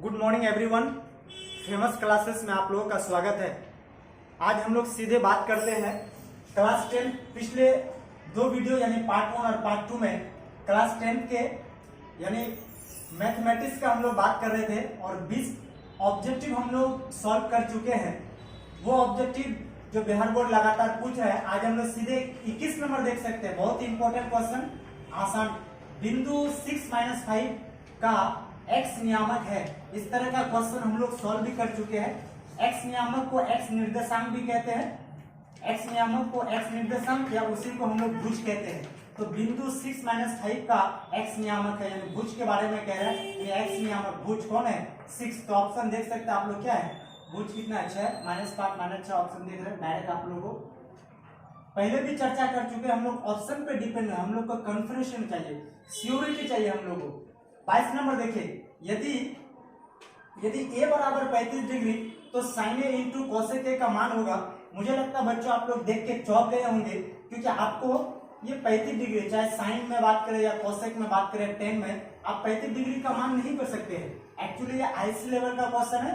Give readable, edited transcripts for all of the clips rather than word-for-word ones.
Good morning everyone. Famous classes में आप लोगों का स्वागत है। आज हम लोग सीधे बात करते हैं क्लास 10। पिछले दो वीडियो यानी पार्ट 1 और पार्ट 2 में क्लास 10 के यानी मैथमेटिक्स का हम लोग बात कर रहे थे और 20 ऑब्जेक्टिव हम लोग सॉल्व कर चुके हैं। वो ऑब्जेक्टिव जो बिहार बोर्ड लगातार पूछ रहा है, आज हम लोग सीधे 21 नंबर देख सकते हैं। बहुत ही इंपॉर्टेंट क्वेश्चन, आसान। बिंदु 6-5 का x नियामक है। इस तरह का क्वेश्चन हम लोग सॉल्व भी कर चुके हैं। x नियामक को x निर्देशांक भी कहते हैं। x नियामक को x निर्देशांक या उसी को हम लोग भुज कहते हैं। तो बिंदु 6-5 का x नियामक है, यानी भुज के बारे में कह रहा है। ये x नियामक भुज कौन है? 6। तो ऑप्शन देख सकते हैं आप लोग, क्या है भुज, कितना अच्छा है, -5 -6 ऑप्शन देख रहे हैं। डायरेक्ट आप लोगों को पहले भी चर्चा कर चुके हैं। हम लोग ऑप्शन पे डिपेंड है, हम लोग को कन्फर्मेशन चाहिए, श्योरिटी चाहिए हम लोग को। 22 नंबर देखिए, यदि a बराबर 35 डिग्री तो sin a into cosec a का मान होगा। मुझे लगता है बच्चों आप लोग देख के चौंक गए होंगे, क्योंकि आपको ये 35 डिग्री, चाहे साइन में बात करें या cosec में बात करें, tan में, आप 35 डिग्री का मान नहीं कर सकते हैं। एक्चुअली ये आईसी लेवल का क्वेश्चन है।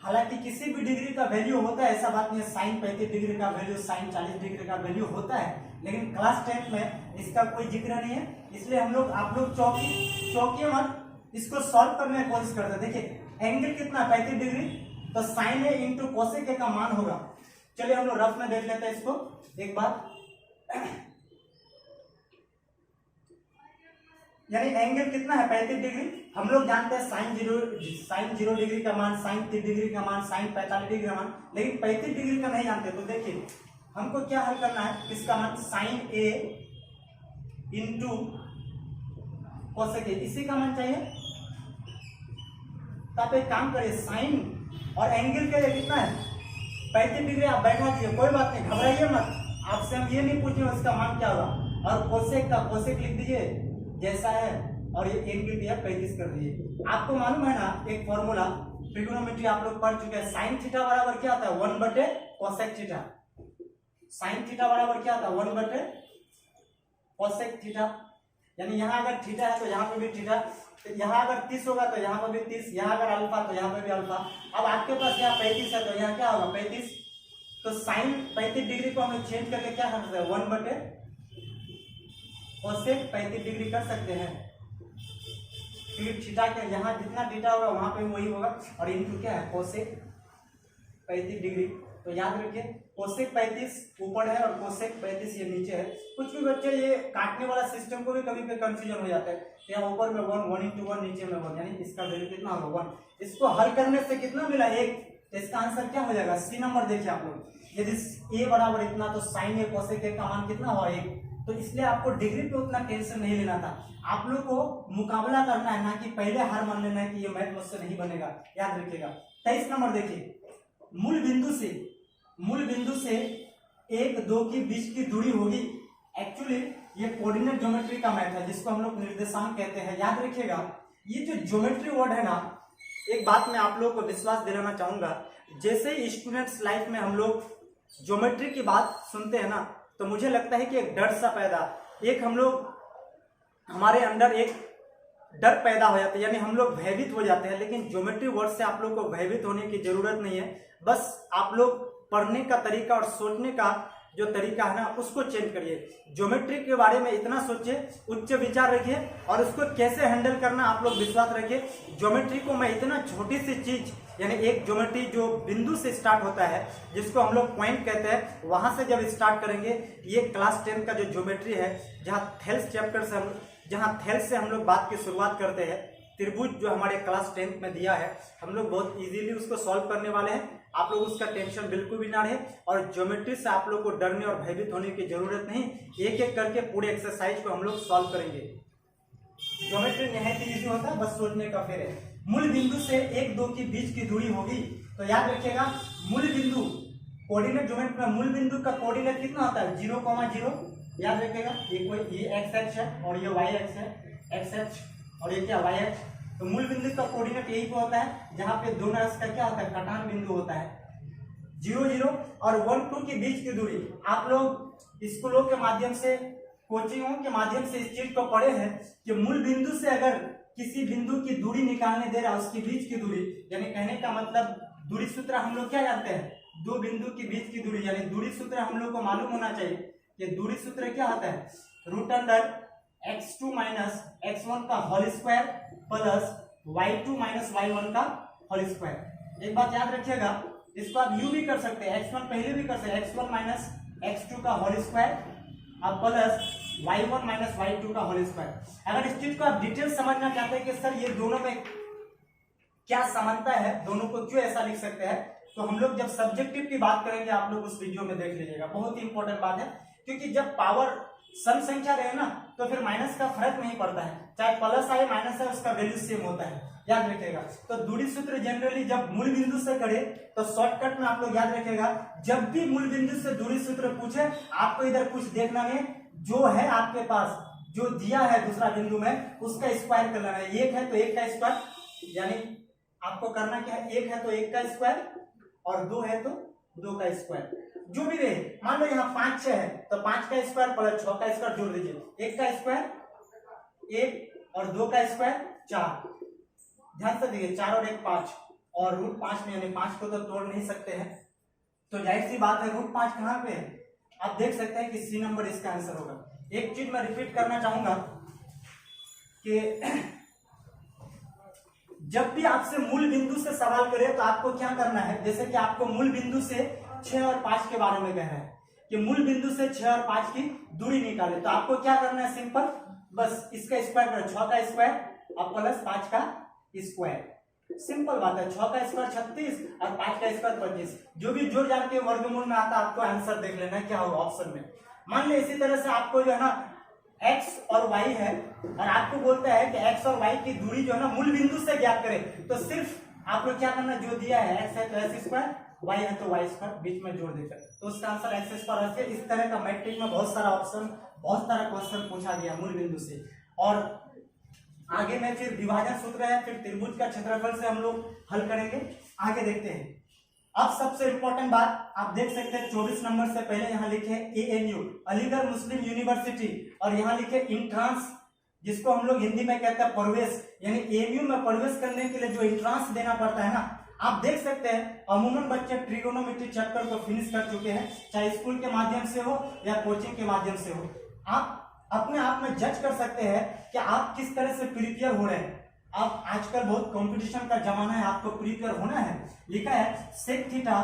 हालांकि किसी भी डिग्री का वैल्यू होता है, ऐसा बात नहीं है साइन 35 डिग्री का वैल्यू, साइन 40 डिग्री का वैल्यू होता है, लेकिन क्लास 10 में इसका कोई जिक्र नहीं है। इसलिए हम लोग, आप लोग चौंकिए मत, इसको सॉल्व करने की कोशिश करते हैं। देखिए एंगल कितना है, 35 डिग्री, तो sine A into cosec A का मान होगा। चलिए हम लोग रफ में देख लेते हैं इसको एक बार। यानी एंगल कितना है, 35 डिग्री। हम लोग जानते हैं साइन 0 डिग्री का मान, साइन 30 डिग्री का मान, साइन 45 डिग्री का मान, लेकिन 35 डिग्री का नहीं जानते। तो देखिए हमको क्या हल करना है, किसका मान, sine A into cosec A, इसी का मान चाहिए। तो आप एक काम करिए, साइन और एंगल के लिए कितना है, 35 डिग्री आप बैठा दीजिए, कोई बात नहीं, घबराइए मत। आपसे हम ये नहीं पूछेंगे उसका मान क्या होगा। और कोसेक का कोसेक लिख दीजिए जैसा है, और ये एंगल दिया 35 कर दीजिए। आपको मालूम है ना एक फॉर्मूला, ट्रिग्नोमेट्री आप लोग पढ़ चुके हैं, साइन थीटा बराबर क्या होता है, 1/कोसेक थीटा। साइन थीटा बराबर क्या होता है, 1/कोसेक थीटा। यानी यहाँ अगर थीटा है तो यहाँ पे भी थीटा, तो यहाँ अगर 30 होगा तो यहाँ पर भी 30, यहाँ अगर अल्फा तो यहाँ पे भी अल्फा। अब आपके पास यहाँ 35 है तो यहाँ क्या होगा, 35। तो साइन 35 डिग्री को हम चेंज करके क्या कर सकते हैं, 1/कोसेक 35 डिग्री कर सकते हैं। क्योंकि थीटा के यहाँ जितना थीटा होगा वहां पे वही होगा, और इनटू क्या है, कोसेक 35 डिग्री। तो याद रखिए कोसेक 35 ऊपर है और कोसेक 35 ये नीचे है। कुछ भी बच्चे ये काटने वाला सिस्टम को भी कभी कभी कंफ्यूजन हो जाता है। यहाँ ऊपर में 1 नीचे में 1, यानी इसका वैल्यू कितना होगा, 1। इसको हल करने से कितना मिला, 1। तो इसका आंसर क्या हो जाएगा, सी नंबर। देखिए आप लोग, यदि a बराबर इतना तो साइन ए कोसेक ए का मान कितना हुआ, 1। तो इसलिए आपको डिग्री पे उतना टेंशन नहीं लेना था। आप लोग को मुकाबला करना है, ना कि पहले हार मान लेना है कि ये मैथ मुझसे नहीं बनेगा। याद रखिएगा। 23 नंबर देखिए, मूल बिंदु से 1-2 के बीच की दूरी होगी। एक्चुअली ये कोऑर्डिनेट ज्योमेट्री का मैथ है, जिसको हम लोग निर्देशांक कहते हैं। याद रखिएगा, ये जो ज्योमेट्री वर्ड है ना, एक बात मैं आप लोगों को विश्वास दिलाना चाहूंगा, जैसे स्टूडेंट्स लाइफ में हम लोग ज्योमेट्री की बात सुनते हैं ना, तो मुझे लगता है कि एक डर सा हमारे अंदर एक डर पैदा हो जाता है, यानी हम लोग भयभीत हो जाते हैं। लेकिन ज्योमेट्री वर्ड से आप लोग को भयभीत होने की जरूरत नहीं है। बस आप लोग पढ़ने का तरीका और सोचने का जो तरीका है ना, उसको चेंज करिए। ज्योमेट्री के बारे में इतना सोचिए, उच्च विचार रखिए, और उसको कैसे हैंडल करना आप लोग विश्वास रखिए। ज्योमेट्री को मैं इतना छोटी सी चीज, यानी एक ज्योमेट्री जो बिंदु से स्टार्ट होता है, जिसको हम लोग पॉइंट कहते हैं, वहां से जब स्टार्ट करेंगे, ये क्लास 10 का जो ज्योमेट्री है, जहाँ थेल्स चैप्टर से हम लोग बात की शुरुआत करते हैं, त्रिभुज जो हमारे क्लास 10 में दिया है, हम लोग बहुत इजीली उसको सॉल्व करने वाले हैं। आप लोग उसका टेंशन बिल्कुल भी ना रहे, और ज्योमेट्री से आप लोग को डरने और भयभीत होने की जरूरत नहीं। एक एक करके पूरे एक्सरसाइज को हम लोग सॉल्व करेंगे। ज्योमेट्री निहायत इजी होता है, बस सोचने का फेर है। मूल बिंदु से 1-2 के बीच की दूरी होगी। तो याद रखिएगा, मूल बिंदु कोऑर्डिनेट ज्योमेट्री में मूल बिंदु का कोऑर्डिनेट कितना होता है, 0,0। याद रखिएगा, ये एक्स एक्स है और ये वाई एक्स है, एक्स एक्स और ये क्या, वाई एक्स। तो मूल बिंदु का कोऑर्डिनेट यही पे होता है, जहां पे दोनों अक्ष का क्या होता है, कटान बिंदु होता है। 0,0 और 1-2 के बीच की दूरी, आप लोग स्कूलों के माध्यम से, कोचिंगों के माध्यम से इस चीज को पढ़े हैं कि मूल बिंदु से अगर किसी बिंदु की दूरी निकालने दे रहा है, उसके बीच की दूरी, यानी कहने का मतलब दूरी सूत्र हम लोग क्या जानते हैं, दो बिंदु के बीच की दूरी, यानी दूरी सूत्र हम लोग को मालूम होना चाहिए कि दूरी सूत्र क्या होता है, root under x2 minus x1 का whole square plus y2 minus y1 का होल स्क्वायर। एक बात याद रखिएगा, इसको आप यू भी कर सकते हैं, x1 पहले भी कर सकते हैं, x1 माइनस x2 का होल स्क्वायर अब प्लस y1 माइनस y2 का होल स्क्वायर। अगर इस चीज को आप डिटेल समझना चाहते हैं कि सर ये दोनों में क्या समानता है, दोनों को क्यों ऐसा लिख सकते हैं, तो हम लोग जब सब्जेक्टिव की बात करेंगे आप लोग उस वीडियो में देख लीजिएगा, बहुत ही इंपॉर्टेंट बात है। क्योंकि जब पावर सम संख्या रहे ना तो फिर माइनस का फर्क नहीं पड़ता है, चाहे प्लस आए माइनस आए उसका वैल्यू सेम होता है, याद रखिएगा। तो दूरी सूत्र जनरली जब मूल बिंदु से करे तो शॉर्टकट में आप लोग याद रखिएगा, जब भी मूल बिंदु से दूरी सूत्र पूछे आपको इधर कुछ देखना नहीं, जो है आपके पास जो दिया है दूसरा बिंदु में उसका स्क्वायर कर लेना है। एक है तो एक का स्क्वायर, यानी आपको करना क्या है, एक है तो एक का स्क्वायर और दो है तो दो का स्क्वायर, जो भी रहे। मान लो यहाँ 5 6 है तो 5 का स्क्वायर प्लस 6 का स्क्वायर जोड़ दीजिए, एक का स्क्वायर एक और दो का स्क्वायर 4, ध्यान से देखिए 4 और 1 5 और रूट 5 में, यानी 5 को तो तोड़ नहीं सकते हैं, तो जाहिर सी बात है रूट 5 कहाँ पे है, आप देख सकते हैं कि सी नंबर इसका आंसर होगा। एक चीज मैं रिपीट करना चाहूंगा कि जब भी आपसे मूल बिंदु से सवाल करे तो आपको क्या करना है, जैसे कि आपको मूल बिंदु से 6 और 5 के बारे में कह रहा है कि मूल बिंदु से 6 और 5 की दूरी निकाले, तो आपको क्या करना है, सिंपल बस इसका स्क्वायर करो, 6 का स्क्वायर और प्लस 5 का स्क्वायर, सिंपल बात है। 6 का स्क्वायर 36 और 5 का स्क्वायर 25, जो भी जोड़ जान के वर्गमूल में आता आपको आंसर देख लेना क्या होगा ऑप्शन में। मान लो इसी तरह से आपको जो है ना x और y है और आपको बोलता है कि x और y की दूरी जो है ना मूल बिंदु से ज्ञात करें, तो सिर्फ आप लोग क्या करना, जो दिया है x है तो x स्क्वायर, y है तो y स्क्वायर, बीच में जोड़ देकर तो उसका आंसर x स्क्वायर है। इस तरह का मैट्रिक में बहुत सारा ऑप्शन, बहुत सारा क्वेश्चन पूछा गया मूल बिंदु से। और आगे में फिर विभाजन सूत्र है, फिर त्रिभुज का क्षेत्रफल से हम लोग हल करेंगे। आगे देखते हैं। अब सबसे इंपॉर्टेंट बात आप देख सकते हैं 24 नंबर से पहले यहाँ लिखे AMU अलीगढ़ मुस्लिम यूनिवर्सिटी, और यहाँ लिखे इंट्रांस, जिसको हम लोग हिंदी में कहते हैं प्रवेश, यानी AMU में प्रवेश करने के लिए जो इंट्रांस देना पड़ता है ना, आप देख सकते हैं अमूमन बच्चे ट्रिगोनोमेट्री चैप्टर को फिनिश कर चुके हैं, चाहे स्कूल के माध्यम से हो या कोचिंग के माध्यम से हो। आप अपने आप में जज कर सकते हैं कि आप किस तरह से प्रिपेयर हो रहे हैं। अब आजकल बहुत कंपटीशन का जमाना है, आपको प्रिपेयर होना है। लिखा है sec theta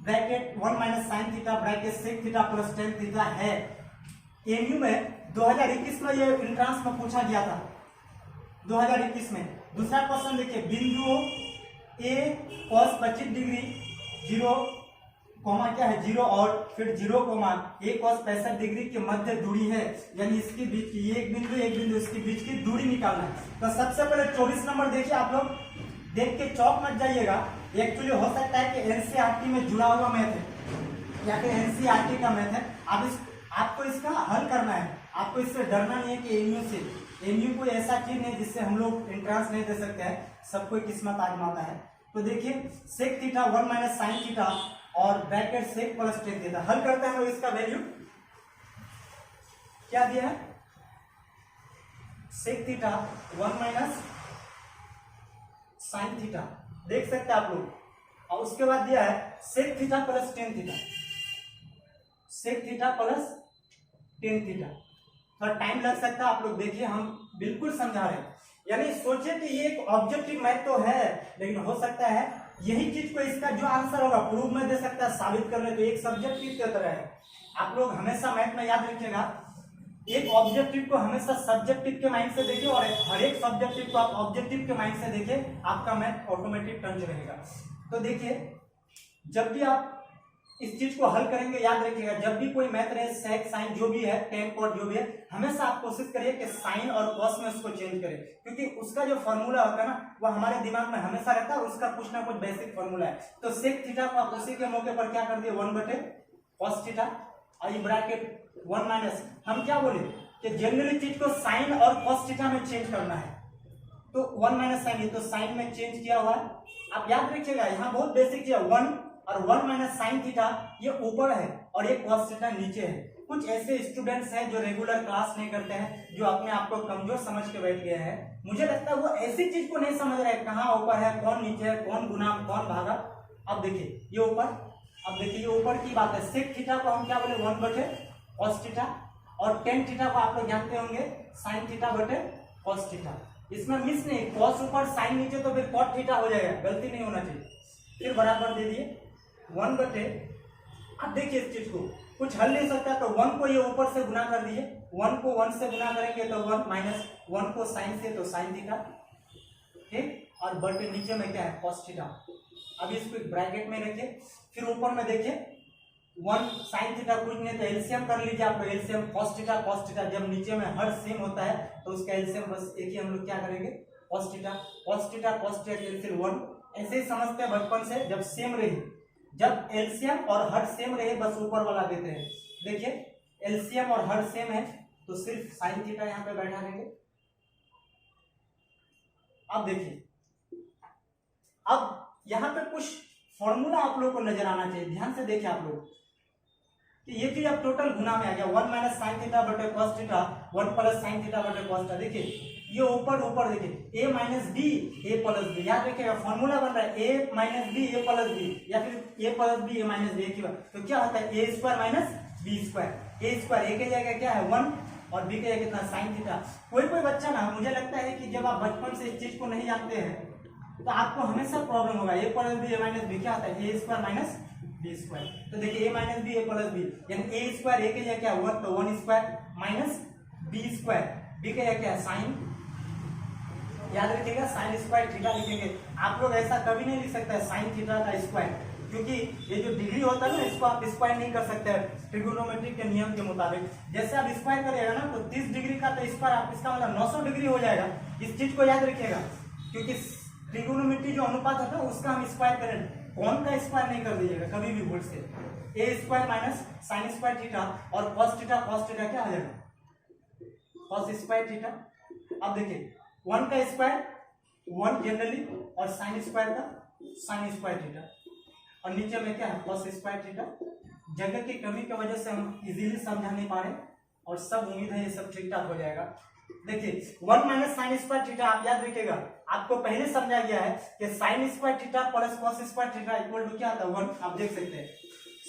bracket 1 minus sine theta bracket sec theta plus tan theta है। एमयू में 2021 में ये इंट्रांस में पूछा गया था, 2021 में। दूसरा क्वेश्चन देखिए, बिंदु ए cos 25 डिग्री 0 कोमा क्या है 0 और फिर 0 कोमा ए cos 65 डिग्री के मध्य दूरी है, यानी इसके बीच की एक बिंदु इसके बीच की दूरी निकालना है। तो सबसे पहले 24 नंबर देखिए, आप लोग देख के चौक मत जाइएगा, एक्चुअली हो सकता है कि एनसीईआरटी में जुड़ा हुआ मैथ है या फिर एनसीईआरटी का मैथ है। आपको इसका हल करना है, आपको इससे डरना नहीं है कि एमयू कोई ऐसा चीज नहीं जिससे हम लोग एंट्रेंस नहीं दे सकते हैं, सब कोई किस्मत आजमाता है। तो देखिए sec theta 1 minus sine theta और bracket sec plus tan theta, हल करते हैं हम लोग। इसका वैल्यू क्या दिया है, sec theta 1 minus sine theta, देख सकते हैं आप लोग, और उसके बाद दिया है sec theta plus tan theta, sec theta plus tan theta. थोड़ा टाइम लग सकता है, आप लोग देखिए, हम बिल्कुल समझा रहे हैं। यानी सोचे कि ये एक ऑब्जेक्टिव मैथ तो है, लेकिन हो सकता है यही चीज को इसका जो आंसर होगा प्रूफ में दे सकता है, साबित कर ले, तो एक सब्जेक्टिव की तरह है। आप लोग हमेशा मैथ में याद रखिएगा, एक ऑब्जेक्टिव को हमेशा सब्जेक्टिव के माइंड से देखिए और हर एक सब्जेक्टिव को आप ऑब्जेक्टिव के माइंड से देखिए, आपका मैथ ऑटोमेटिक टर्न रहेगा। तो देखिए जब भी आप इस चीज को हल करेंगे, याद रखिएगा, जब भी कोई मैथ रहे, सेक साइन जो भी है, टेन कॉट जो भी है, हमेशा आप कोशिश करिए कि साइन और कॉस में उसको चेंज करें, क्योंकि उसका जो फॉर्मूला होता है ना वो हमारे दिमाग में हमेशा रहता है, उसका कुछ ना कुछ बेसिक फॉर्मूला है। तो सेक थीटा को आप उसी के मौके पर क्या कर दिए 1/cos थीटा, और ये ब्रैकेट 1 माइनस, हम क्या बोले कि जनरली चीज को साइन और कॉस थीटा में चेंज करना है, तो 1 माइनस साइन, तो साइन में चेंज किया हुआ है। आप याद रखिएगा यहाँ बहुत बेसिक चीज है, 1 और 1 माइनस साइन थीटा ये ऊपर है और ये cos थीटा नीचे है। कुछ ऐसे स्टूडेंट्स हैं जो रेगुलर क्लास नहीं करते हैं, जो अपने आप को कमजोर समझ के बैठ गए हैं। मुझे लगता है वो ऐसी चीज को नहीं समझ रहे हैं, कहाँ ऊपर है, कौन नीचे है, कौन गुना कौन भागा। अब देखिए ये ऊपर, अब देखिए ये ऊपर की बात है। सेक थीटा को हम क्या बोले, 1 बटे कॉस थीटा, और टेन थीटा को आप लोग जानते होंगे साइन थीटा बटे कॉस थीटा। इसमें मिस नहीं, कॉस ऊपर साइन नीचे, तो फिर कॉट थीटा हो जाएगा, गलती नहीं होना चाहिए। फिर बराबर दे दिए 1 बटे, अब देखिए इस चीज को कुछ हल नहीं सकता, तो 1 को ये ऊपर से गुना कर दिए, 1 को 1 से गुना करेंगे तो 1 माइनस 1 को साइन से तो साइन थीटा, ठीक, और बटे नीचे में क्या है कॉस थीटा। अभी इसको ब्रैकेट में रखिए, फिर ऊपर में देखिए 1 साइन थीटा कुछ नहीं, तो एलसीएम कर लीजिए आप, एलसीएम कॉस थीटा। जब नीचे में हर सेम होता है तो उसका एलसीएम बस एक ही हम लोग क्या करेंगे, कॉस थीटा कैंसिल 1। ऐसे ही समझते हैं बचपन से, जब सेम रहे, जब एलसीएम और हर सेम रहे बस ऊपर वाला देते हैं। देखिए एलसीएम और हर सेम है तो सिर्फ साइन थीटा यहाँ पे बैठा देंगे। अब देखिए, अब यहाँ पे कुछ फॉर्मूला आप लोग को नजर आना चाहिए, ध्यान से देखिए आप लोग कि ये चीज अब टोटल गुना में आ गया, 1 माइनस साइन थीटा बटे cos theta, 1 plus sine theta बटे कॉस थीटा। देखिए ये ऊपर देखिए a minus B A plus B, याद रखिएगा फॉर्मूला बन रहा है a minus B A plus B, या फिर a plus B A minus B की बात, तो क्या होता है a square minus B square. a square a की जगह क्या है 1 और b की जगह कितना साइन थीटा। कोई बच्चा ना, मुझे लगता है कि जब आप बचपन से इस चीज को नहीं जानते हैं तो आपको हमेशा प्रॉब्लम होगा। a plus B A minus B क्या होता है a square minus B square, तो देखिए a minus B A plus B, यानी a स्क्वायर a की जगह क्या 1 तो 1 square minus b square, b की जगह क्या है साइन, याद रखिएगा साइन स्क्वायर थीटा लिखेंगे। आप लोग ऐसा कभी नहीं लिख सकते हैं साइन थीटा का स्क्वायर, क्योंकि ये जो डिग्री होता है ना इसको आप स्क्वायर नहीं कर सकते ट्रिगोनोमेट्री के नियम के मुताबिक। जैसे आप स्क्वायर करिएगा ना तो 30 डिग्री का तो स्क्वायर आप इसका मतलब 900 डिग्री हो जाएगा। इस चीज को याद रखिएगा, क्योंकि ट्रिगोनोमेट्री जो अनुपात होता है उसका हम स्क्वायर करें, कौन का स्क्वायर नहीं कर दीजिएगा कभी भी भूल से। A square minus sine square theta और कॉस थीटा क्या आ जाएगा कॉस स्क्वायर थीटा। अब देखिए 1 का स्क्वायर 1 जनरली और साइन स्क्वायर का साइन स्क्वायर थीटा, और नीचे में क्या है कॉस स्क्वायर थीटा। जगह की कमी की वजह से हम इजीली समझा नहीं पा रहे, और सब उम्मीद है ये सब ठीक ठाक हो जाएगा। देखिए 1 माइनस साइन स्क्वायर थीटा आप याद रखिएगा, आपको पहले समझा गया है कि sine square theta plus cos square theta equal to क्या आता है 1। आप देख सकते हैं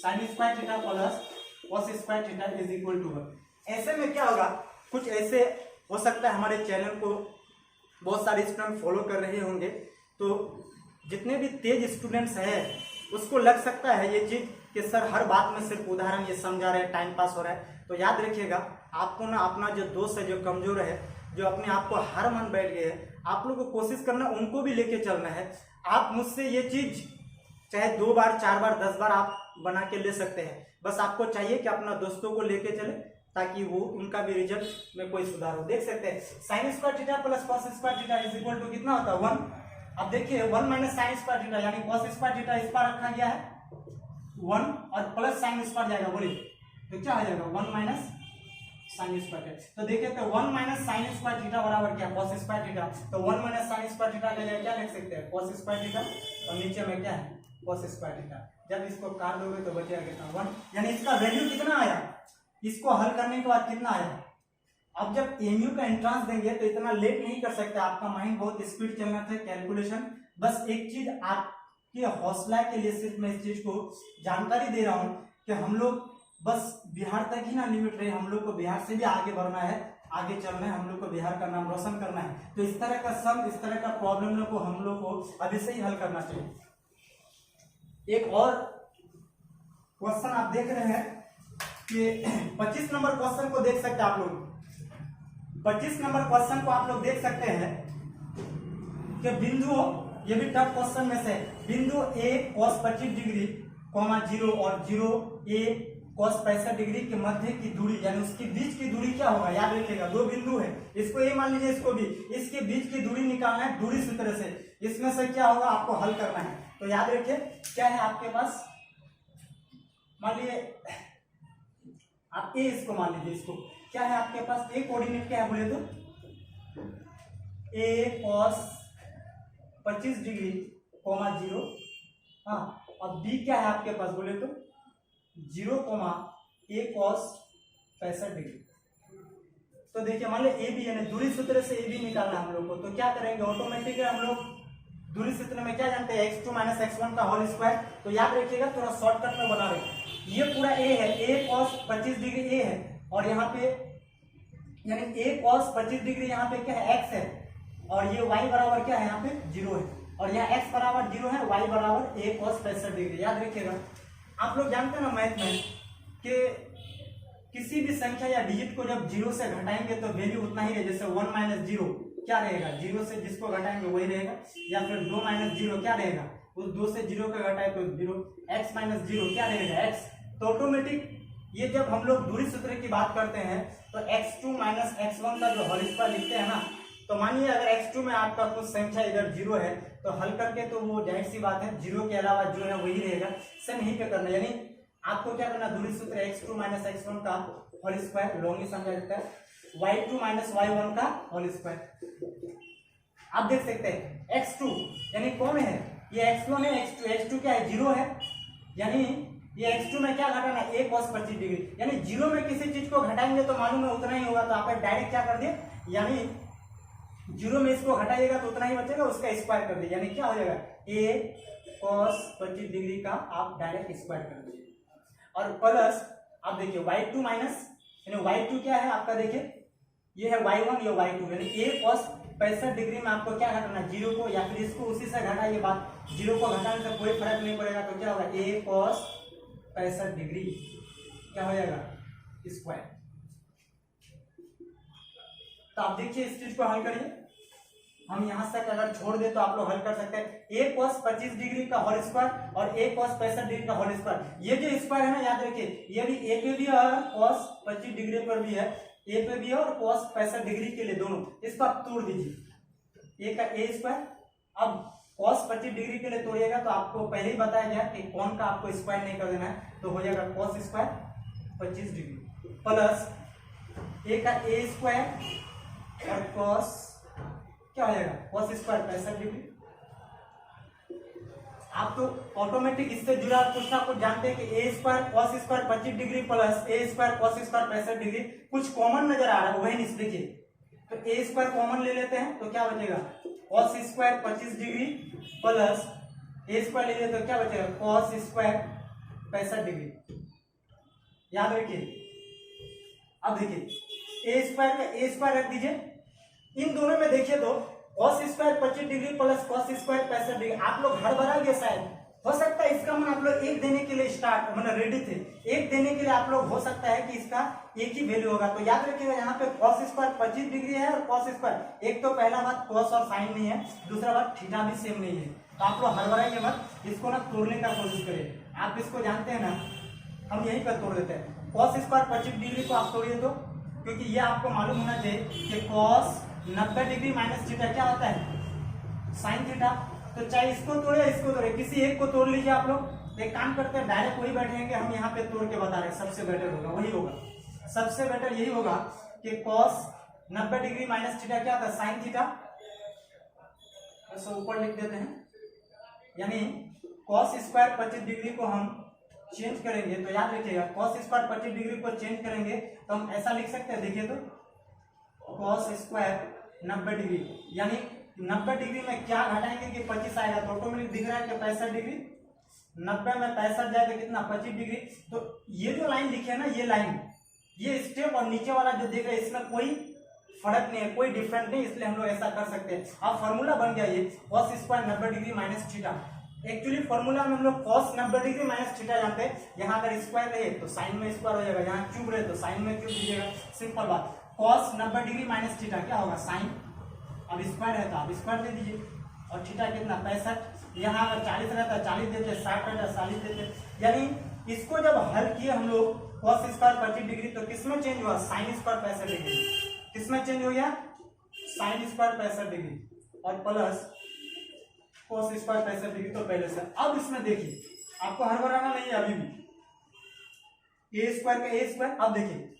sine square theta plus cos square theta is equal to 1। ऐसे में क्या होगा, कुछ ऐसे हो सकता है हमारे चैनल को बहुत सारे स्टूडेंट फॉलो कर रहे होंगे, तो जितने भी तेज स्टूडेंट्स हैं उसको लग सकता है ये चीज कि सर हर बात में सिर्फ उदाहरण ये समझा रहे हैं, टाइम पास हो रहा है। तो याद रखिएगा आपको ना अपना जो दोस्त है जो कमजोर है, जो अपने आप को हार मान बैठ गए हैं, आप लोग को कोशिश करना उनको भी लेके चलना है। आप मुझसे ये चीज चाहे 2 बार 4 बार 10 बार आप बना के ले सकते हैं, बस आपको चाहिए कि अपना दोस्तों को लेके चले ताकि वो उनका भी रिजल्ट में कोई सुधार हो। देख सकते हैं sine square theta plus cos square theta is equal to कितना होता है 1। अब देखिए 1 माइनस साइन स्क्वायर थीटा यानी कॉस स्क्वायर थीटा इस पर रखा गया है 1 और प्लस साइन स्क्वायर जाएगा, बोलिए तो क्या आ जाएगा 1 माइनस साइन स्क्वायर थीटा। तो देखिए तो 1 माइनस साइन स्क्वायर थीटा बराबर क्या कॉस स्क्वायर थीटा, तो 1 माइनस साइन स्क्वायर थीटा का क्या लिख सकते हैं कॉस स्क्वायर थीटा, और नीचे में क्या है कॉस स्क्वायर थीटा। जब इसको काट दोगे तो बचेगा कितना 1, यानी इसका वैल्यू कितना आया, इसको हल करने के बाद कितना आया। अब जब एमयू का एंट्रेंस देंगे तो इतना लेट नहीं कर सकते, आपका माइंड बहुत स्पीड चलना चाहिए, कैलकुलेशन। बस एक चीज आपके हौसला के लिए सिर्फ मैं इस चीज को जानकारी दे रहा हूं कि हम लोग बस बिहार तक ही ना लिमिट रहे, हम लोग को बिहार से भी आगे बढ़ना है, आगे चलना है, हम लोग को बिहार का नाम रोशन करना है। तो इस तरह का सम, इस तरह का प्रॉब्लम को हम लोग को अभी से ही हल करना चाहिए। एक और क्वेश्चन आप देख रहे हैं कि 25 नंबर क्वेश्चन को देख सकते हैं आप लोग। 25 नंबर क्वेश्चन को आप लोग देख सकते हैं कि बिंदु, ये भी टफ क्वेश्चन में से, बिंदु ए cos 25 डिग्री, 0 और 0 ए cos 65 डिग्री के मध्य की दूरी, यानी उसके बीच की दूरी क्या होगा। याद रखिएगा 2 बिंदु है, इसको ए मान लीजिए, इसको भी, इसके बीच की दूरी निकालना है दूरी सूत्र से। इसमें से क्या होगा आपको हल करना है। तो याद रखिए क्या है आपके पास, मान लीजिए आप ए इसको मान लीजिए, इसको क्या है आपके पास, ए कोऑर्डिनेट क्या है बोले तो ए cos 25 डिग्री 0, हाँ, और बी क्या है आपके पास बोले तो 0, ए cos 65 डिग्री। तो देखिए मान लो ए बी यानी दूरी सूत्र से ए बी निकालना हम लोग को, तो क्या करेंगे ऑटोमेटिक हम लोग दूरी सूत्र में क्या जानते हैं x2 माइनस x1 का होल स्क्वायर। तो याद रखिएगा थोड़ा शॉर्टकट में बना रहे, ये पूरा a है, a cos 25 डिग्री a है, और यहाँ पे यानी a cos 25 डिग्री यहाँ पे क्या है x है, और ये y बराबर क्या है यहाँ पे 0 है, और यहाँ x बराबर 0 है, y बराबर a cos 65 डिग्री। याद रखिएगा आप लोग जानते हैं ना मैथ में कि किसी भी संख्या या डिजिट को जब 0 से घटाएंगे तो वैल्यू उतना ही रहेगा। जैसे 1 माइनस 0 क्या रहेगा, 0 से जिसको घटाएंगे वही रहेगा, या फिर 2 माइनस 0 क्या रहेगा, उस 2 से 0 का घटाए तो 0, x माइनस 0 क्या रहेगा x। तो ऑटोमेटिक ये जब हम लोग दूरी सूत्र की बात करते हैं तो x2 माइनस x1 का जो होल स्क्वायर लिखते हैं ना, तो मानिए अगर x2 में आपका कुछ संख्या इधर 0 है तो हल करके तो वो जाहिर सी बात है 0 के अलावा जो है वही रहेगा, सेम यहीं पे करना। यानी आपको क्या करना, दूरी सूत्र x2 माइनस x1 का होल स्क्वायर लॉन्ग ही समझा जाता है, y2 माइनस y1 का होल स्क्वायर। आप देख सकते हैं x2 यानी कौन है, ये x1 है, x2 क्या है 0 है, यानी ये x2 में क्या घटाना a cos 25 डिग्री, यानी 0 में किसी चीज को घटाएंगे तो मालूम है उतना ही होगा, तो आप डायरेक्ट क्या कर दिए, यानी 0 में इसको घटाइएगा तो उतना ही बचेगा, उसका स्क्वायर कर दिए, यानी क्या हो जाएगा a cos 25 डिग्री का आप डायरेक्ट स्क्वायर कर दीजिए। और प्लस आप देखिए y2 माइनस यानी y2 क्या है आपका, देखिए ये है y1 ये y2, यानी a cos 65 डिग्री में आपको क्या घटाना 0 को, या फिर इसको उसी से घटाइए, बात 0 को घटाने से कोई फर्क नहीं पड़ेगा, तो क्या होगा a cos 65 डिग्री क्या हो जाएगा स्क्वायर। तो आप देखिए इस चीज को हल करिए, हम यहां तक अगर छोड़ दे तो आप लोग हल कर सकते हैं a cos 25 डिग्री का होल स्क्वायर और a cos 65 डिग्री का होल स्क्वायर। ये जो स्क्वायर है ना याद रखिए ये भी a पे भी है और cos 25 डिग्री पर भी है, a पे भी है और cos 65 डिग्री के लिए दोनों, इसको आप तोड़ दीजिए a का a स्क्वायर। अब cos 25 डिग्री के लिए तोड़िएगा तो आपको पहले ही बताया गया कि कौन का आपको स्क्वायर नहीं कर देना है, तो हो जाएगा cos square 25 degree plus a का a स्क्वायर और cos क्या हो जाएगा cos स्क्वायर 65 डिग्री। आप तो ऑटोमेटिक इससे जुड़ा कुछ ना कुछ जानते हैं कि a square cos square 25 degree plus a square cos square 65 degree कुछ कॉमन नजर आ रहा है, वही नहीं देखिए, तो a स्क्वायर कॉमन ले लेते हैं तो क्या बचेगा cos square 25 degree plus a square ले लेते तो क्या बचेगा cos स्क्वायर 65 डिग्री। याद रखिए अब देखिए a स्क्वायर का a स्क्वायर रख दीजिए, इन दोनों में देखिए तो cos square 25 degree plus cos square 65 degree. आप लोग हड़बड़ा गए शायद, हो सकता है इसका मन आप लोग एक देने के लिए स्टार्ट मतलब रेडी थे, एक देने के लिए आप लोग हो सकता है कि इसका एक ही वैल्यू होगा। तो याद रखिएगा यहाँ पे cos स्क्वायर 25 डिग्री है और cos स्क्वायर, एक तो पहला बात cos और साइन नहीं है, दूसरा बात थीटा भी सेम नहीं है, तो आप लोग हड़बड़ाइए मत, इसको ना तोड़ने का कोशिश करिए। आप इसको जानते हैं ना, हम यहीं पर तोड़ देते हैं cos स्क्वायर 25 डिग्री को आप तोड़िए तो, क्योंकि ये आपको मालूम होना चाहिए कि cos 90 डिग्री माइनस थीटा क्या होता है साइन थीटा। तो चाहे इसको तोड़े इसको तोड़े, किसी एक को तोड़ लीजिए आप लोग। एक काम करते हैं डायरेक्ट वही बैठेंगे, हम यहाँ पे तोड़ के बता रहे हैं, सबसे बेटर होगा वही होगा, सबसे बेटर यही होगा कि cos 90 डिग्री माइनस थीटा क्या होता है साइन थीटा, ऐसे ऊपर लिख देते हैं, यानी cos स्क्वायर 25 डिग्री को हम चेंज करेंगे तो याद रखिएगा cos स्क्वायर 25 डिग्री को चेंज करेंगे तो हम ऐसा लिख सकते हैं, देखिए तो cos स्क्वायर 90 डिग्री, यानी 90 डिग्री में क्या घटाएंगे कि 25 आएगा, तो ऑटोमेटिक दिख रहा है कि 65 डिग्री, 90 में 65 जाए तो कितना 25 डिग्री। तो ये जो लाइन लिखे है ना, ये लाइन ये स्टेप और नीचे वाला जो देख रहे हैं इसमें कोई फर्क नहीं है, कोई डिफरेंट नहीं, इसलिए हम लोग ऐसा कर सकते हैं। अब फॉर्मूला बन गया ये cos square 90 degree minus theta. Actually formula में हम लोग cos 90 डिग्री माइनस थीटा जानते हैं, यहाँ अगर स्क्वायर रहे तो साइन में स्क्वायर हो जाएगा, यहाँ क्यूब रहे तो साइन में क्यूब दीजिएगा, सिंपल बात। cos 90 डिग्री माइनस थीटा क्या होगा साइन, अब स्क्वायर है तो आप स्क्वायर दे दीजिए, और थीटा कितना 65, यहाँ अगर 40 रहता 40 देते, 60 रहता 40 देते, यानी इसको जब हल किए हम लोग cos स्क्वायर 25 डिग्री तो किसमें चेंज हुआ साइन स्क्वायर 65 डिग्री, किसमें चेंज हो गया साइन स्क्वायर 65 डिग्री और प्लस cos स्क्वायर 65 डिग्री तो पहले से। अब इसमें देखिए आपको हड़बड़ाना नहीं है अभी भी, a स्क्वायर का a स्क्वायर। अब देखिए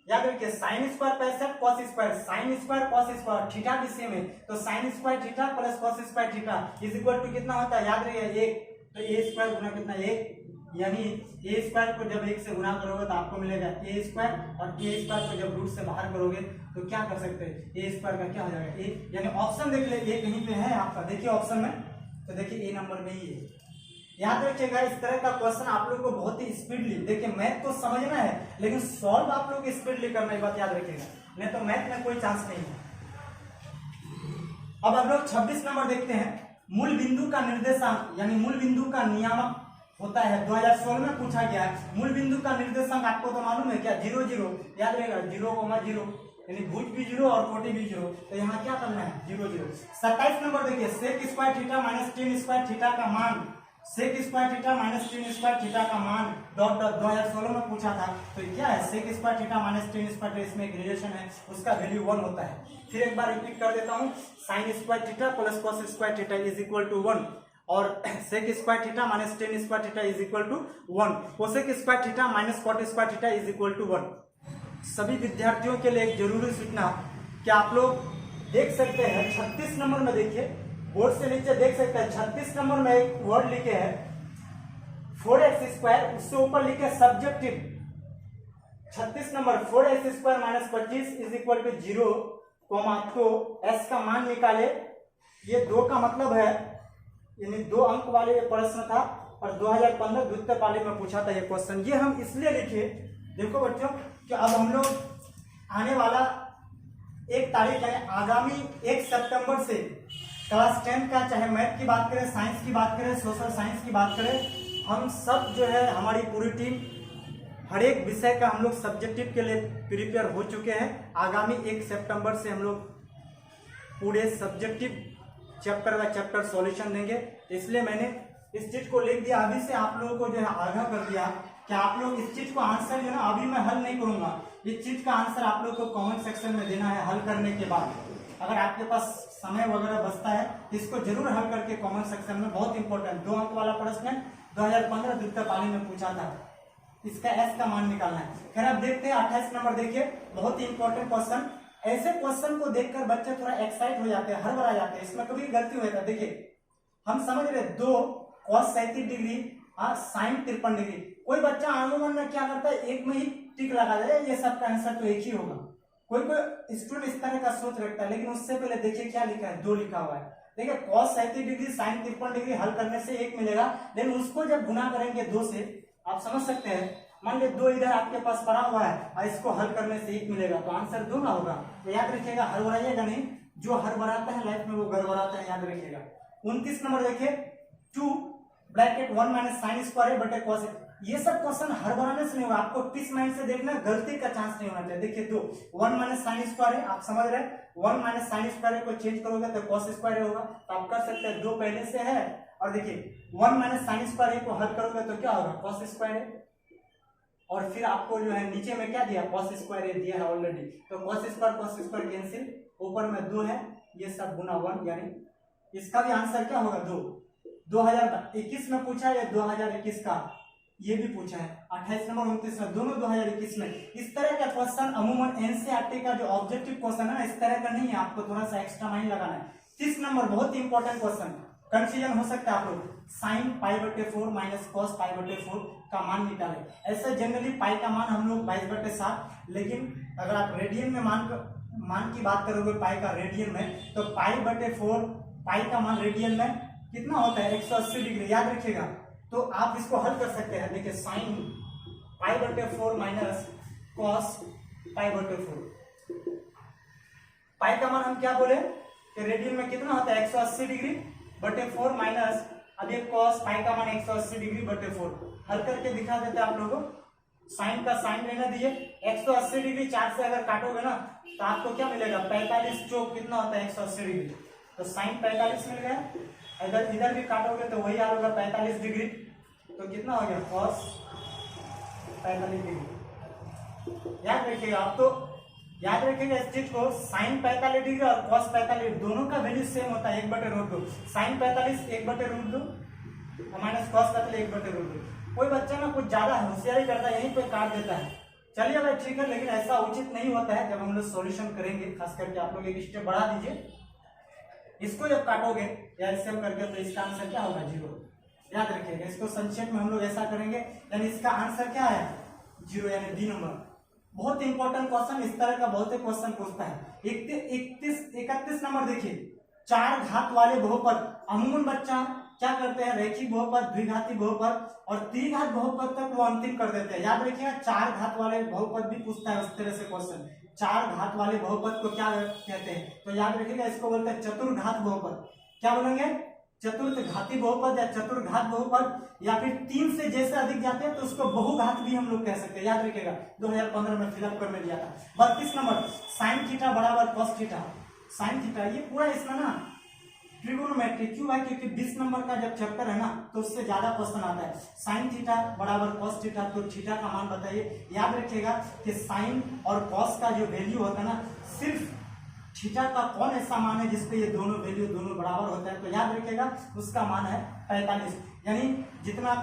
याद रखिए sine square 65 cos square, sine square cos square, theta भी सेम है, तो sine square theta plus cos square theta is equal to कितना होता है याद रखिए 1, तो a स्क्वायर गुना कितना 1, यानी ए स्क्वायर को जब 1 से गुना करोगे तो आपको मिलेगा ए स्क्वायर, और ए स्क्वायर को जब रूट से बाहर करोगे तो क्या कर सकते हैं, ए स्क्वायर का क्या हो जाएगा ए, यानी ऑप्शन देख ले ए कहीं पे है आपका, देखिए ऑप्शन में, तो देखिए ए नंबर में ही है। याद रखिएगा इस तरह का क्वेश्चन आप लोग को बहुत ही स्पीडली, देखिए मैथ तो समझना है लेकिन सॉल्व आप लोग स्पीडली करना, एक बात याद रखिएगा, नहीं तो मैथ में कोई चांस नहीं है। अब हम लोग 26 नंबर देखते हैं। मूल बिंदु का निर्देशांक यानी मूल बिंदु का नियामक होता है, 2016 में पूछा गया है। मूल बिंदु का निर्देशांक आपको तो मालूम है क्या, 0 0, याद रहेगा 0,0, यानी भुज भी 0 और कोटि भी 0, तो यहाँ क्या करना है 0 0। 27 नंबर देखिए, sec square theta minus tan square theta का मान, sec square theta minus tan square theta का मान डॉट डॉट 2016 में पूछा था, तो क्या है sec square theta minus tan square, इसमें एक रिलेशन है, उसका वैल्यू 1 होता है। फिर एक बार रिपीट कर देता हूँ, sine square theta plus cos square theta is equal to 1, और sec square theta minus tan square theta is equal to 1, cosec square theta minus cot square theta is equal to 1। सभी विद्यार्थियों के लिए एक जरूरी सूचना कि आप लोग देख सकते हैं 36 नंबर में, देखिए बोर्ड से नीचे देख सकते हैं 36 नंबर में एक वर्ड लिखे है 4x स्क्वायर, उससे ऊपर लिखे subjective. 36 number 4x square minus 25 is equal to 0, तो s का मान निकाले, ये 2 का मतलब है, यानी 2 अंक वाले ये प्रश्न था, और 2015 द्वितीय पाली में पूछा था ये क्वेश्चन। ये हम इसलिए लिखे, देखो बच्चों कि अब हम लोग आने वाला 1 तारीख यानी आगामी 1 सितंबर से क्लास 10 का, चाहे मैथ की बात करें, साइंस की बात करें, सोशल साइंस की बात करें, हम सब जो है हमारी पूरी टीम हर एक विषय का हम लोग सब्जेक्टिव के लिए प्रिपेयर हो चुके हैं। आगामी 1 सितंबर से हम लोग पूरे subjective chapter by chapter solution देंगे, इसलिए मैंने इस चीज को लिख दिया, अभी से आप लोगों को जो है आगाह कर दिया कि आप लोग इस चीज को आंसर जो है अभी मैं हल नहीं करूंगा, इस चीज का आंसर आप लोग को कमेंट सेक्शन में देना है हल करने के बाद। अगर आपके पास समय वगैरह बचता है इसको जरूर हल करके कमेंट सेक्शन में, बहुत इंपॉर्टेंट 2 अंक वाला प्रश्न है, 2015 द्वितीय पाली में पूछा था, इसका एस का मान निकालना है। खैर अब देखते हैं 28 नंबर, देखिए बहुत ही इंपॉर्टेंट क्वेश्चन। ऐसे क्वेश्चन को देखकर बच्चे थोड़ा एक्साइट हो जाते हैं, हड़बड़ा जाते हैं, इसमें कभी गलती हुआ था। देखिए हम समझ रहे 2 cos 37 डिग्री साइन 53 डिग्री, कोई बच्चा अनुमान में क्या करता है, एक में ही टिक लगा दे, ये सब का आंसर तो एक ही होगा। कोई कोई स्टूडेंट इस तरह का सोच रखता है, लेकिन उससे पहले देखिए क्या लिखा है, 2 लिखा हुआ है। देखिए cos 37 डिग्री साइन 53 डिग्री हल करने से 1 मिलेगा, लेकिन उसको जब गुना करेंगे 2 से, आप समझ सकते हैं, मान लीजिए 2 इधर आपके पास पड़ा हुआ है और इसको हल करने से 1 मिलेगा, तो आंसर 2 ना होगा। तो याद रखिएगा, हड़बड़ाइएगा नहीं, जो हड़बड़ाता है लाइफ में वो गड़बड़ाता है, याद रखिएगा। 29 नंबर देखिए, 2 ब्रैकेट 1 माइनस साइन स्क्वायर बटे कॉस, ये सब क्वेश्चन हड़बड़ाने से नहीं होगा, आपको पीस माइंड से देखना, गलती का चांस नहीं होना चाहिए। देखिए 2 1 माइनस साइन स्क्वायर है, आप समझ रहे हैं, 1 माइनस साइन स्क्वायर को चेंज करोगे तो कॉस स्क्वायर होगा, तो आप कर सकते हैं 2 पहले से है, और देखिए 1 माइनस साइन स्क्वायर को हल करोगे तो क्या होगा, कॉस स्क्वायर है, और फिर आपको जो है नीचे में क्या दिया, कॉस स्क्वायर दिया है ऑलरेडी, तो कॉस स्क्वायर कैंसिल, ऊपर में 2 है, ये सब गुना 1, यानी इसका भी आंसर क्या होगा 2। 2021 में पूछा है, 2021 का ये भी पूछा है, 28 नंबर 29 में, दोनों 2021 में। इस तरह का क्वेश्चन अमूमन एनसीईआरटी का जो ऑब्जेक्टिव क्वेश्चन है इस तरह का नहीं है, आपको थोड़ा सा एक्स्ट्रा माइंड लगाना है। 30 नंबर बहुत ही इंपॉर्टेंट क्वेश्चन, कंफ्यूजन हो सकता है आप लोग, साइन π/4 माइनस कॉस π/4 का मान निकाले। ऐसे जनरली पाई का मान हम लोग 22/7, लेकिन अगर आप रेडियन में मान की बात करोगे पाई का रेडियन में, तो π/4 पाई का मान रेडियन में कितना होता है, 180 डिग्री, याद रखिएगा। तो आप इसको हल कर सकते हैं, देखिए साइन π/4 माइनस कॉस π/4, पाई का मान हम क्या बोले कि रेडियन में कितना होता है 180 डिग्री बटे 4 माइनस, अब ये कॉस पाई का मान 180 डिग्री बटे 4, हल करके दिखा देते हैं आप लोगों को। साइन का साइन लेना दीजिए, 180 डिग्री 4 से अगर काटोगे ना तो आपको क्या मिलेगा, 45 चौक कितना होता है 180 डिग्री, तो साइन 45 मिल गया। अगर इधर भी काटोगे तो वही आ होगा 45 डिग्री, तो कितना हो गया कॉस 45 डिग्री। याद रखिएगा, आप तो याद रखिएगा इस चीज को, साइन 45 डिग्री और कॉस 45 दोनों का वैल्यू सेम होता है, 1/√2, साइन 45 1/√2 माइनस कॉस 45 1/√2। कोई बच्चा ना कुछ ज्यादा होशियारी करता है, यहीं पे काट देता है, चलिए भाई ठीक है, लेकिन ऐसा उचित नहीं होता है। जब हम लोग सॉल्यूशन करेंगे, खास करके आप लोग एक स्टेप बढ़ा दीजिए, इसको जब काटोगे या एलसीएम करके तो इसका आंसर क्या होगा 0। याद रखिएगा, इसको संक्षेप में हम लोग ऐसा करेंगे, यानी इसका आंसर क्या है 0, यानी बी नंबर। बहुत इंपॉर्टेंट क्वेश्चन, इस तरह का बहुत ही क्वेश्चन पूछता है। 31 नंबर देखिए, 4 घात वाले बहुपद। अमूमन बच्चा क्या करते हैं, रैखिक बहुपद, द्विघाती बहुपद और त्रिघात बहुपद तक वो अंतिम कर देते हैं। याद रखिएगा, 4 घात वाले बहुपद भी पूछता है उस तरह से क्वेश्चन। 4 घात वाले बहुपद को क्या कहते हैं, तो याद रखिएगा इसको बोलते हैं चतुर्घात बहुपद। क्या बोलेंगे, चतुर्थ घाती बहुपद या चतुर्घात बहुपद, या फिर 3 से जैसे अधिक जाते हैं तो उसको बहुघात भी हम लोग कह सकते हैं। याद रखिएगा, 2015 में फिलअप करने दिया था। 32 नंबर, साइन थीटा बराबर कॉस थीटा। साइन थीटा ये पूरा इसमें ना ट्रिगोनोमेट्री, क्यों है, क्योंकि 20 नंबर का जब चैप्टर है ना तो उससे ज्यादा क्वेश्चन आता है। साइन थीटा बराबर कॉस थीटा, तो थीटा का मान बताइए। याद रखिएगा कि साइन और कॉस का जो वैल्यू होता है ना, सिर्फ थीटा का कौन ऐसा मान है जिसपे ये दोनों वैल्यू दोनों बराबर होता है, तो याद रखिएगा उसका मान है 45। यानी जितना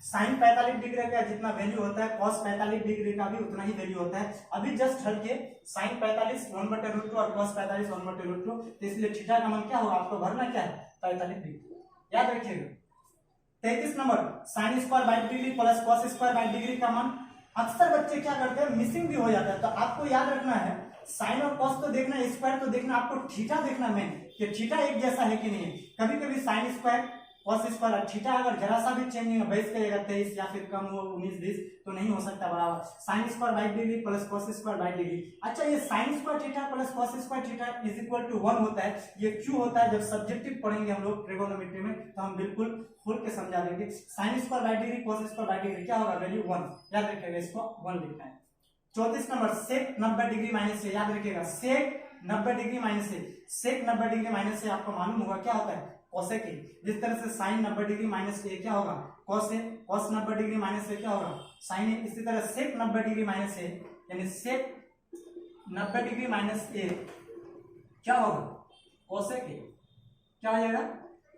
साइन 45 डिग्री का जितना वैल्यू होता है, कॉस 45 डिग्री का भी उतना ही वैल्यू होता है। अभी जस्ट हट के साइन 45 1/√2 और कॉस 45 1/√2, तो इसलिए थीटा का मान क्या होगा, आपको भरना क्या है 45 डिग्री। याद रखिएगा। 33 number, sign square by degree plus cos square by degree का मान। अक्सर बच्चे क्या करते हैं, मिसिंग भी हो जाता है, तो आपको याद रखना है साइन और कॉस तो देखना, स्क्वायर तो देखना, आपको थीटा देखना मेन कि थीटा एक जैसा है कि नहीं है। कभी कभी साइन स्क्वायर कॉस स्क्वायर और थीटा अगर जरा सा भी चेंज नहीं हो, 22 करेगा 23 या फिर कम हो 19 20, तो नहीं हो सकता बराबर। Sine square by degree plus cos square by degree. अच्छा, ये sine square theta plus cos square theta is equal to 1 होता है, ये क्यों होता है, जब सब्जेक्टिव पढ़ेंगे हम लोग ट्रिगोनोमेट्री में तो हम बिल्कुल खोल के समझा देंगे। Sign square by degree cos square by degree क्या होगा, वैल्यू 1। याद रखिएगा, इसको 1 लिखना है। 34 नंबर, सेक 90 डिग्री माइनस से। याद रखिएगा, सेक 90 डिग्री माइनस से। सेक 90 डिग्री माइनस से आपको मालूम होगा क्या होता है, कोसेक। जिस तरह से साइन 90 डिग्री माइनस ए क्या होगा, cos A, cos 90 degree minus ए क्या होगा, साइन ए। इसी तरह सेक 90 डिग्री माइनस ए, यानी सेक 90 डिग्री माइनस ए क्या होगा, कोसेक ए। क्या हो जाएगा,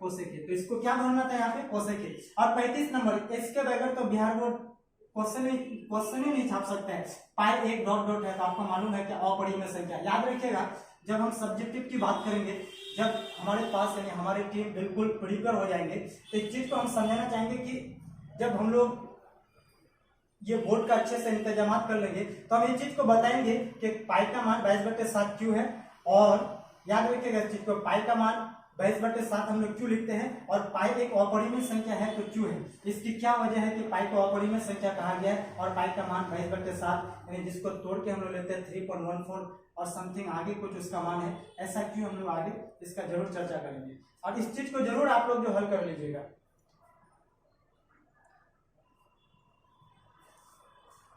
कोसेक ए। तो इसको क्या भरना था यहाँ पे, कोसेक ए। और 35 नंबर, इसके बगैर तो बिहार बोर्ड क्वेश्चन ही नहीं छाप सकते हैं। पाई एक डॉट डॉट है, तो आपको मालूम है कि अपरिमेय संख्या। याद रखिएगा, जब हम सब्जेक्टिव की बात करेंगे, जब हमारे पास यानी हमारी टीम बिल्कुल प्रिपेयर हो जाएंगे, तो एक चीज को हम समझाना चाहेंगे कि जब हम लोग ये बोर्ड का अच्छे से इंतजाम कर लेंगे तो हम ये चीज को बताएंगे कि पाई का मान 22/7 क्यों है। और याद रखिएगा इस चीज को, पाई का मान 22/7 हम लोग क्यों लिखते हैं, और पाई एक अपरिमेय संख्या है तो क्यों है, इसकी क्या वजह है कि पाई को अपरिमेय संख्या कहा गया है, और पाई का मान 22/7 यानी जिसको तोड़ के हम लोग लेते हैं 3.14 और समथिंग आगे कुछ उसका मान है, ऐसा क्यों हम लोग आगे इसका जरूर चर्चा करेंगे। और इस चीज को जरूर आप लोग जो हल कर लीजिएगा।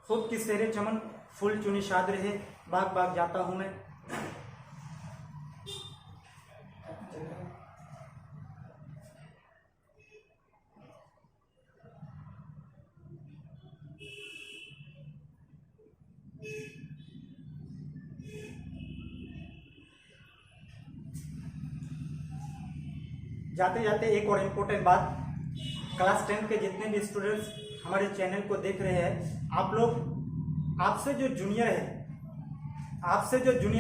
खुद की सेरे चमन फूल चुनी शाद रहे, बाग बाग जाता हूं मैं। जाते जाते एक और इम्पोर्टेंट बात, क्लास 10 के जितने भी स्टूडेंट्स हमारे चैनल को देख रहे हैं, आप लोग आपसे जो जूनियर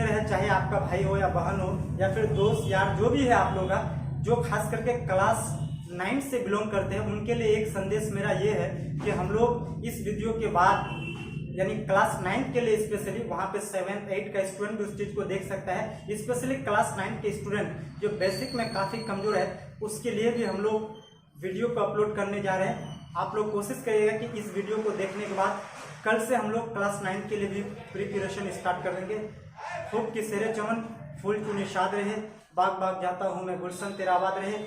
है, चाहे आपका भाई हो या बहन हो या फिर दोस्त यार जो भी है आप लोग का, जो खास करके क्लास 9 से बिलोंग करते हैं, उनके लिए एक संदेश मेरा ये है कि हम लोग इस वीडियो के बाद यानी क्लास 9 के लिए स्पेशली, वहाँ पे 7th 8 का स्टूडेंट भी उस चीज को देख सकता है, स्पेशली क्लास 9 के स्टूडेंट जो बेसिक में काफी कमजोर है, उसके लिए भी हम लोग वीडियो को अपलोड करने जा रहे हैं। आप लोग कोशिश करिएगा कि इस वीडियो को देखने के बाद कल से हम लोग क्लास 9 के लिए भी प्रिपरेशन स्टार्ट कर देंगे। खूब की सेरे चमन फूल चुनी शाद रहे, बाग बाग जाता हूँ मैं, गुलशन तेरा आबाद रहे।